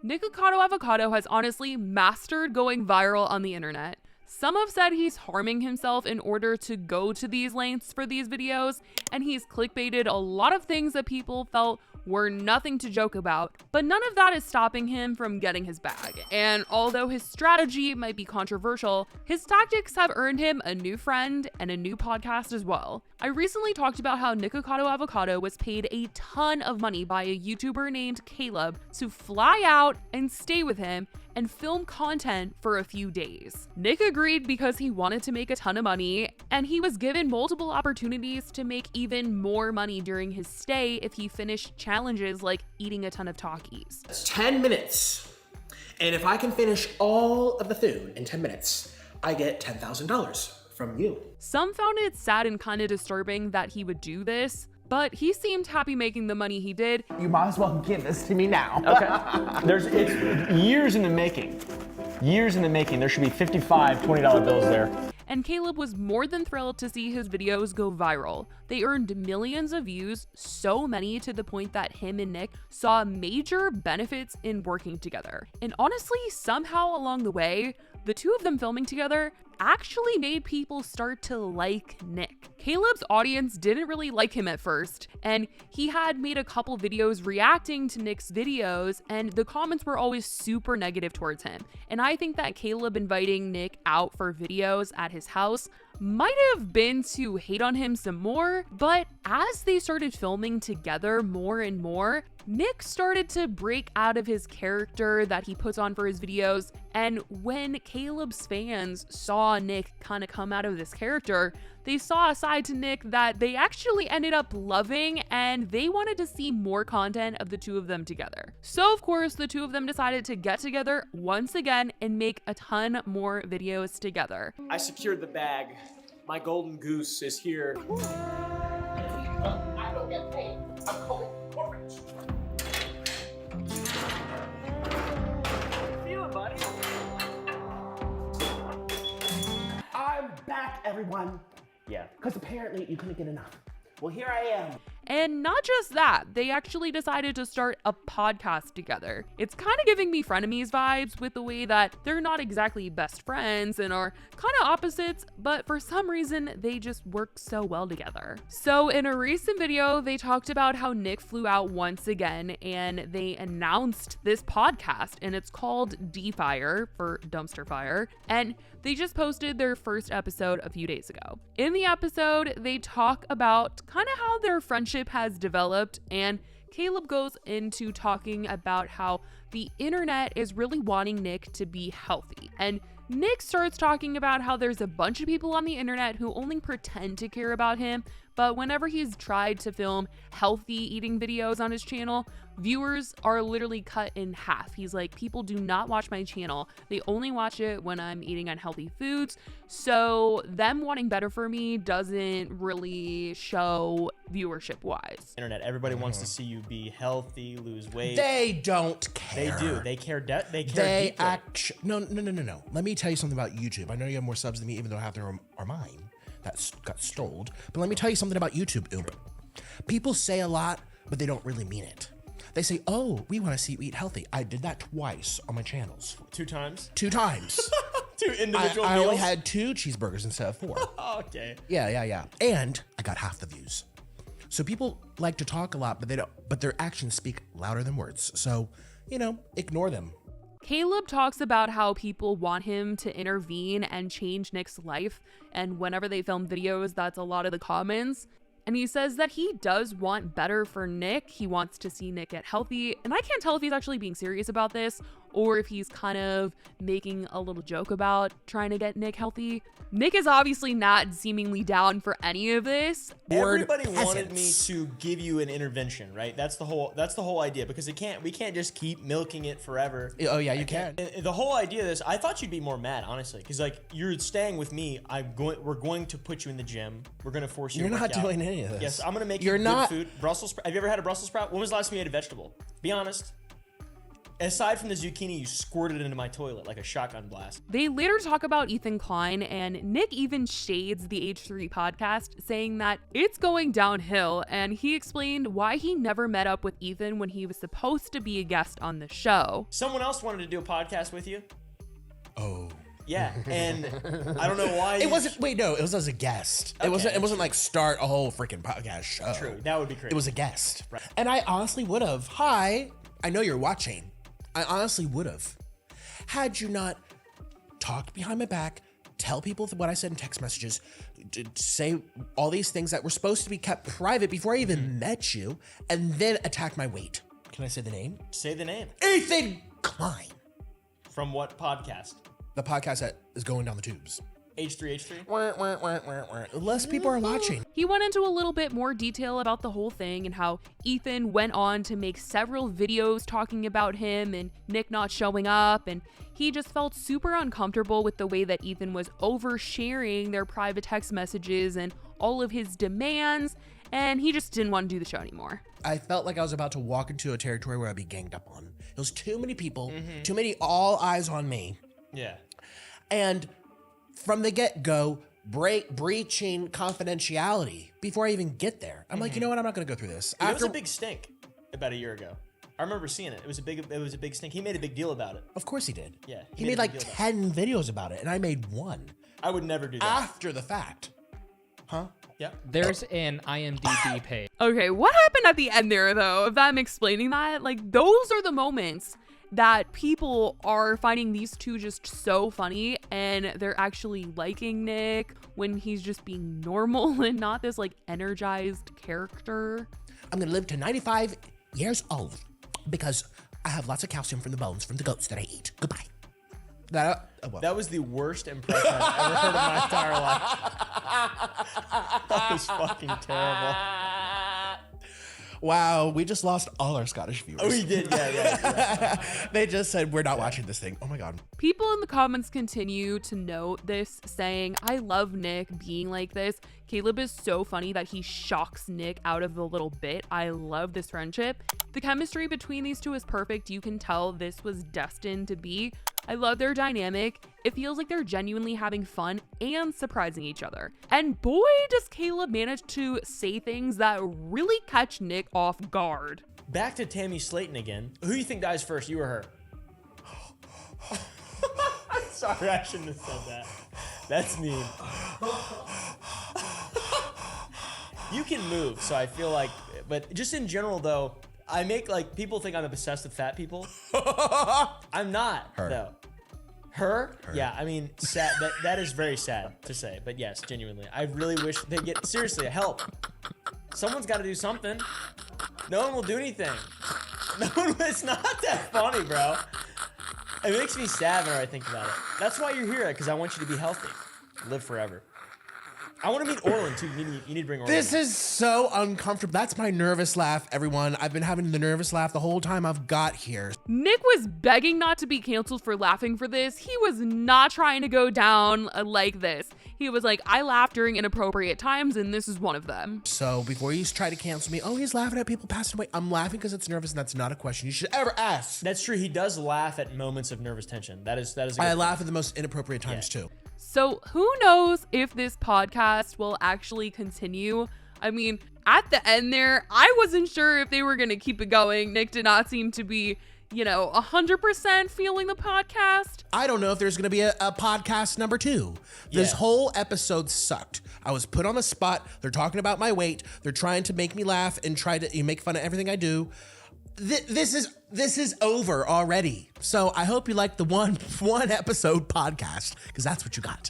Nikocado Avocado has honestly mastered going viral on the internet. Some have said he's harming himself in order to go to these lengths for these videos, and he's clickbaited a lot of things that people felt were nothing to joke about, but none of that is stopping him from getting his bag. And although his strategy might be controversial, his tactics have earned him a new friend and a new podcast as well. I recently talked about how Nikocado Avocado was paid a ton of money by a YouTuber named Caleb to fly out and stay with him and film content for a few days. Nick agreed because he wanted to make a ton of money, and he was given multiple opportunities to make even more money during his stay if he finished challenges like eating a ton of Takis. It's 10 minutes, and if I can finish all of the food in 10 minutes, I get $10,000 from you. Some found it sad and kind of disturbing that he would do this, but he seemed happy making the money he did. You might as well give this to me now. Okay. It's years in the making. Years in the making. There should be 55 $20 bills there. And Caleb was more than thrilled to see his videos go viral. They earned millions of views, so many to the point that him and Nick saw major benefits in working together. And honestly, somehow along the way, the two of them filming together actually made people start to like Nick. Caleb's audience didn't really like him at first, and he had made a couple videos reacting to Nick's videos, and the comments were always super negative towards him. And I think that Caleb inviting Nick out for videos at his house might have been to hate on him some more, but as they started filming together more and more, Nick started to break out of his character that he puts on for his videos, and when Caleb's fans saw Nick kind of come out of this character, they saw a side to Nick that they actually ended up loving, and they wanted to see more content of the two of them together. So of course, the two of them decided to get together once again and make a ton more videos together. I secured the bag. My golden goose is here. I don't get paid. I'm calling corporate. Feel it, buddy. I'm back, everyone. Yeah. Because apparently you couldn't get enough. Well, here I am. And not just that, they actually decided to start a podcast together. It's kind of giving me frenemies vibes with the way that they're not exactly best friends and are kind of opposites, but for some reason, they just work so well together. So in a recent video, they talked about how Nick flew out once again and they announced this podcast, and it's called D-Fire for Dumpster Fire. And they just posted their first episode a few days ago. In the episode, they talk about kind of how their friendship has developed, and Caleb goes into talking about how the internet is really wanting Nick to be healthy. And Nick starts talking about how there's a bunch of people on the internet who only pretend to care about him, but whenever he's tried to film healthy eating videos on his channel, viewers are literally cut in half. He's like, people do not watch my channel. They only watch it when I'm eating unhealthy foods. So them wanting better for me doesn't really show viewership wise. Internet, everybody wants to see you be healthy, lose weight. They don't care. They do. They care. They care. They deeply. No. Let me tell you something about YouTube. I know you have more subs than me, even though half them are mine. That got stoled. But let me tell you something about YouTube, Oomp. People say a lot, but they don't really mean it. They say, oh, we want to see you eat healthy. I did that twice on my channels. 2 times? 2 times. 2 individual I meals? only had 2 cheeseburgers instead of 4. Okay. Yeah. And I got half the views. So people like to talk a lot, but their actions speak louder than words. So, ignore them. Caleb talks about how people want him to intervene and change Nick's life, and whenever they film videos, that's a lot of the comments. And he says that he does want better for Nick. He wants to see Nick get healthy, and I can't tell if he's actually being serious about this or if he's kind of making a little joke about trying to get Nick healthy. Nick is obviously not seemingly down for any of this. Everybody wanted me to give you an intervention, right? That's the whole idea, because we can't just keep milking it forever. Oh yeah, you can. And the whole idea of this, I thought you'd be more mad, honestly, because like you're staying with me. We're going to put you in the gym. We're going to force you. You're to work not doing any of this. Yes, I'm going to make You're you not. good food. Brussels sprout. Have you ever had a Brussels sprout? When was the last time you ate a vegetable? Be honest. Aside from the zucchini, you squirted it into my toilet like a shotgun blast. They later talk about Ethan Klein, and Nick even shades the H3 podcast, saying that it's going downhill, and he explained why he never met up with Ethan when he was supposed to be a guest on the show. Someone else wanted to do a podcast with you. Oh. Yeah, and I don't know why. It wasn't. Wait, no. It was as a guest. Okay, It wasn't. It wasn't like start a whole freaking podcast show. True, that would be crazy. It was a guest. Right. And I honestly would have. Hi, I know you're watching. I honestly would have, had you not talked behind my back, tell people what I said in text messages, say all these things that were supposed to be kept private before I even met you, and then attack my weight. Can I say the name? Say the name. Ethan Klein. From what podcast? The podcast that is going down the tubes. H3H3? Less people are watching. He went into a little bit more detail about the whole thing and how Ethan went on to make several videos talking about him and Nick not showing up, and he just felt super uncomfortable with the way that Ethan was oversharing their private text messages and all of his demands, and he just didn't want to do the show anymore. I felt like I was about to walk into a territory where I'd be ganged up on. It was too many people, too many all eyes on me. Yeah. And from the get-go, breaching confidentiality before I even get there. I'm like, you know what? I'm not going to go through this. It was a big stink about a year ago. I remember seeing it. It was a big stink. He made a big deal about it. Of course he did. Yeah. He made a like big deal about 10 videos about it, and I made one it. I would never do that. after the fact. Huh? Yeah. There's an IMDb page. Okay, what happened at the end there, though, of them explaining that? Like, those are the moments that people are finding these two just so funny, and they're actually liking Nick when he's just being normal and not this, like, energized character. I'm going to live to 95 years old because I have lots of calcium from the bones from the goats that I eat. Goodbye. That was the worst impression I've ever heard in my entire life. That was fucking terrible. Wow, we just lost all our Scottish viewers. Oh, we did, yeah. They just said, we're not watching this thing. Oh my God. People in the comments continue to note this, saying, I love Nick being like this. Caleb is so funny that he shocks Nick out of the little bit. I love this friendship. The chemistry between these two is perfect. You can tell this was destined to be. I love their dynamic. It feels like they're genuinely having fun and surprising each other. And boy, does Caleb manage to say things that really catch Nick off guard. Back to Tammy Slayton again. Who do you think dies first, you or her? I'm sorry, I shouldn't have said that. That's mean. You can move, so I feel like, but just in general though, I make like people think I'm obsessed with fat people. I'm not though. Her? Yeah, I mean, sad. That is very sad to say, but yes, genuinely, I really wish they get seriously help. Someone's got to do something. No one will do anything. No one. It's not that funny, bro. It makes me sad whenever I think about it. That's why you're here, because I want you to be healthy, live forever. I want to meet Orland too. You need to bring Orland. This is so uncomfortable. That's my nervous laugh, everyone. I've been having the nervous laugh the whole time I've got here. Nick was begging not to be canceled for laughing for this. He was not trying to go down like this. He was like, I laugh during inappropriate times, and this is one of them. So before you try to cancel me, oh, he's laughing at people passing away. I'm laughing because it's nervous, and that's not a question you should ever ask. That's true. He does laugh at moments of nervous tension. That is. A good I laugh at the most inappropriate times too. So who knows if this podcast will actually continue? I mean, at the end there, I wasn't sure if they were going to keep it going. Nick did not seem to be, 100% feeling the podcast. I don't know if there's going to be a podcast number 2. This whole episode sucked. I was put on the spot. They're talking about my weight. They're trying to make me laugh and try to make fun of everything I do. This is over already. So I hope you like the one episode podcast, because that's what you got.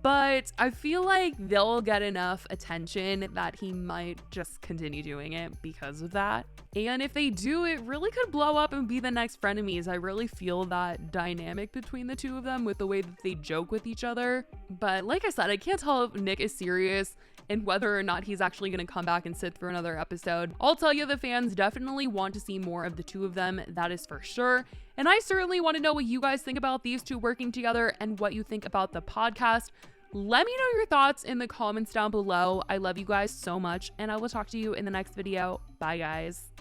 But I feel like they'll get enough attention that he might just continue doing it because of that. And if they do, it really could blow up and be the next frenemies. I really feel that dynamic between the two of them with the way that they joke with each other. But like I said, I can't tell if Nick is serious and whether or not he's actually going to come back and sit for another episode. I'll tell you, the fans definitely want to see more of the two of them, that is for sure. And I certainly want to know what you guys think about these two working together and what you think about the podcast. Let me know your thoughts in the comments down below. I love you guys so much, and I will talk to you in the next video. Bye, guys.